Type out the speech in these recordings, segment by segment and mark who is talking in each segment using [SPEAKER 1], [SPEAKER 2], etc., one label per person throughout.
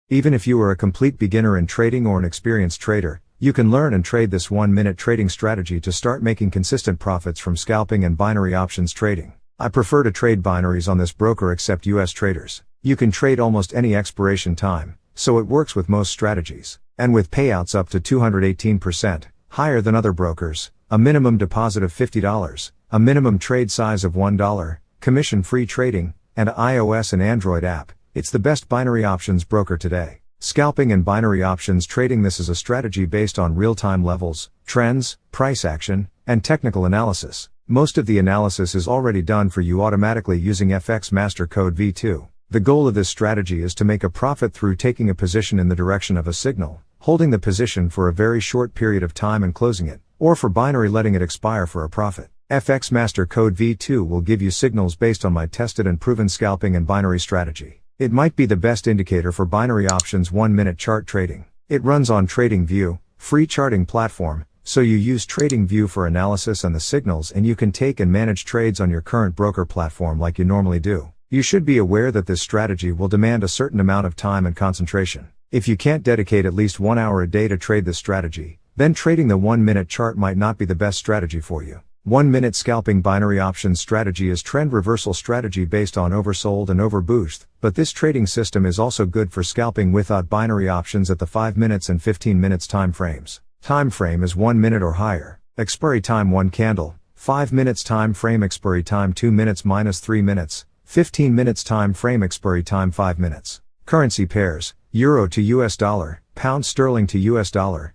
[SPEAKER 1] Even if you are a complete beginner in trading or an experienced trader, you can learn and trade this 1-minute trading strategy to start making consistent profits from scalping and binary options trading. I prefer to trade binaries on this broker except US traders. You can trade almost any expiration time, so it works with most strategies. And with payouts up to 218%, higher than other brokers, a minimum deposit of $50, a minimum trade size of $1, commission-free trading, and an iOS and Android app, it's the best binary options broker today. Scalping and binary options trading. This is a strategy based on real-time levels, trends, price action, and technical analysis. Most of the analysis is already done for you automatically using FX Master Code V2. The goal of this strategy is to make a profit through taking a position in the direction of a signal, holding the position for a very short period of time and closing it, or for binary letting it expire for a profit. FX Master Code V2 will give you signals based on my tested and proven scalping and binary strategy. It might be the best indicator for binary options 1-minute chart trading. It runs on TradingView, free charting platform, so you use TradingView for analysis and the signals, and you can take and manage trades on your current broker platform like you normally do. You should be aware that this strategy will demand a certain amount of time and concentration. If you can't dedicate at least 1 hour a day to trade this strategy, then trading the 1-minute chart might not be the best strategy for you. 1-minute scalping binary options strategy is trend reversal strategy based on oversold and overboost, but this trading system is also good for scalping without binary options at the 5 minutes and 15 minutes time frames. Time frame is 1 minute or higher. Expiry time 1 candle. 5 minutes time frame expiry time 2 minutes minus 3 minutes. 15 minutes time frame expiry time 5 minutes. Currency pairs: Euro to US dollar, Pound sterling to US dollar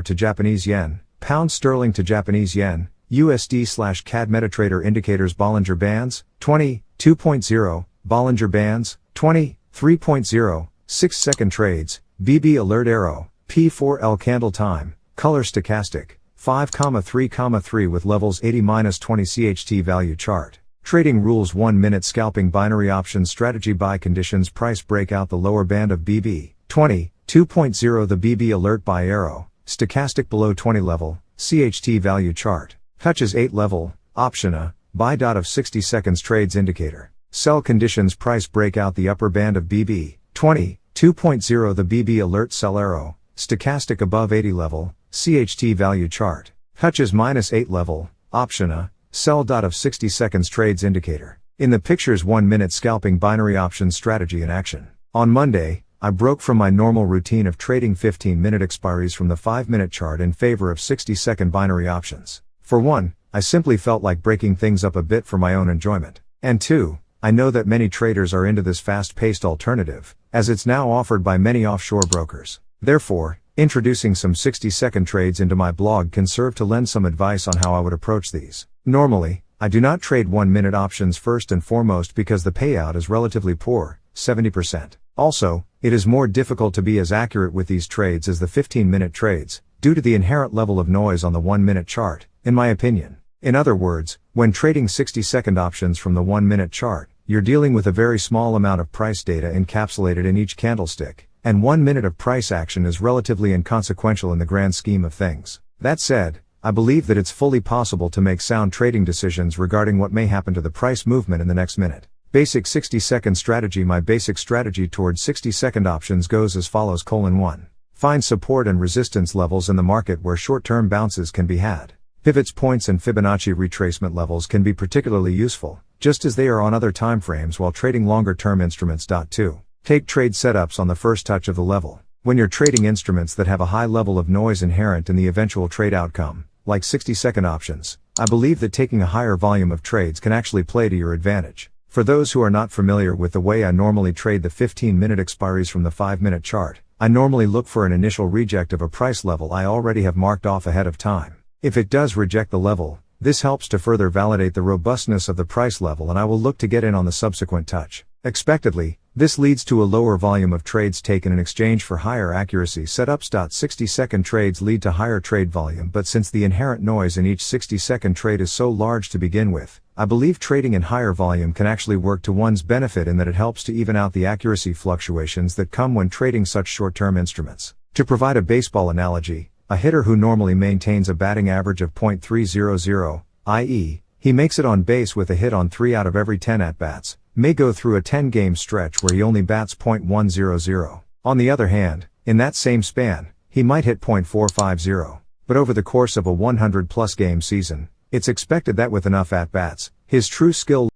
[SPEAKER 1] to Japanese yen, Pound sterling to Japanese yen, USD/CAD. MetaTrader indicators: Bollinger Bands 20, 2.0, Bollinger Bands 20, 3.0, 6-second trades, BB alert arrow, P4L candle time, color stochastic 5,3,3 with levels 80-20 CHT value chart. Trading rules: 1-minute scalping binary options strategy. Buy conditions: price breakout the lower band of BB 20, 2.0, the BB alert buy arrow, stochastic below 20 level, CHT value chart. Touches 8 level, option a, buy dot of 60 seconds trades indicator. Sell conditions: price breakout the upper band of BB 20, 2.0, the BB alert sell arrow, stochastic above 80 level, CHT value chart. Touches -8 level, option a, sell dot of 60 seconds trades indicator. In the pictures: 1-minute scalping binary options strategy in action. On Monday, I broke from my normal routine of trading 15-minute expiries from the 5-minute chart in favor of 60-second binary options. For one, I simply felt like breaking things up a bit for my own enjoyment. And two, I know that many traders are into this fast-paced alternative, as it's now offered by many offshore brokers. Therefore, introducing some 60-second trades into my blog can serve to lend some advice on how I would approach these. Normally, I do not trade 1-minute options first and foremost because the payout is relatively poor, 70%. Also, it is more difficult to be as accurate with these trades as the 15-minute trades, due to the inherent level of noise on the 1-minute chart, in my opinion. In other words, when trading 60-second options from the 1-minute chart, you're dealing with a very small amount of price data encapsulated in each candlestick, and 1 minute of price action is relatively inconsequential in the grand scheme of things. That said, I believe that it's fully possible to make sound trading decisions regarding what may happen to the price movement in the next minute. Basic 60-second strategy. My basic strategy towards 60-second options goes as follows: 1. Find support and resistance levels in the market where short-term bounces can be had. Pivots points and Fibonacci retracement levels can be particularly useful, just as they are on other timeframes while trading longer-term instruments. 2. Take trade setups on the first touch of the level. When you're trading instruments that have a high level of noise inherent in the eventual trade outcome, like 60-second options, I believe that taking a higher volume of trades can actually play to your advantage. For those who are not familiar with the way I normally trade the 15-minute expiries from the 5-minute chart, I normally look for an initial reject of a price level I already have marked off ahead of time. If it does reject the level, this helps to further validate the robustness of the price level, and I will look to get in on the subsequent touch. Expectedly, this leads to a lower volume of trades taken in exchange for higher accuracy setups. 60-second trades lead to higher trade volume, but since the inherent noise in each 60-second trade is so large to begin with, I believe trading in higher volume can actually work to one's benefit in that it helps to even out the accuracy fluctuations that come when trading such short-term instruments. To provide a baseball analogy, a hitter who normally maintains a batting average of .300, i.e., he makes it on base with a hit on 3 out of every 10 at-bats, may go through a 10-game stretch where he only bats .100. On the other hand, in that same span, he might hit .450. But over the course of a 100-plus game season, it's expected that with enough at-bats, his true skill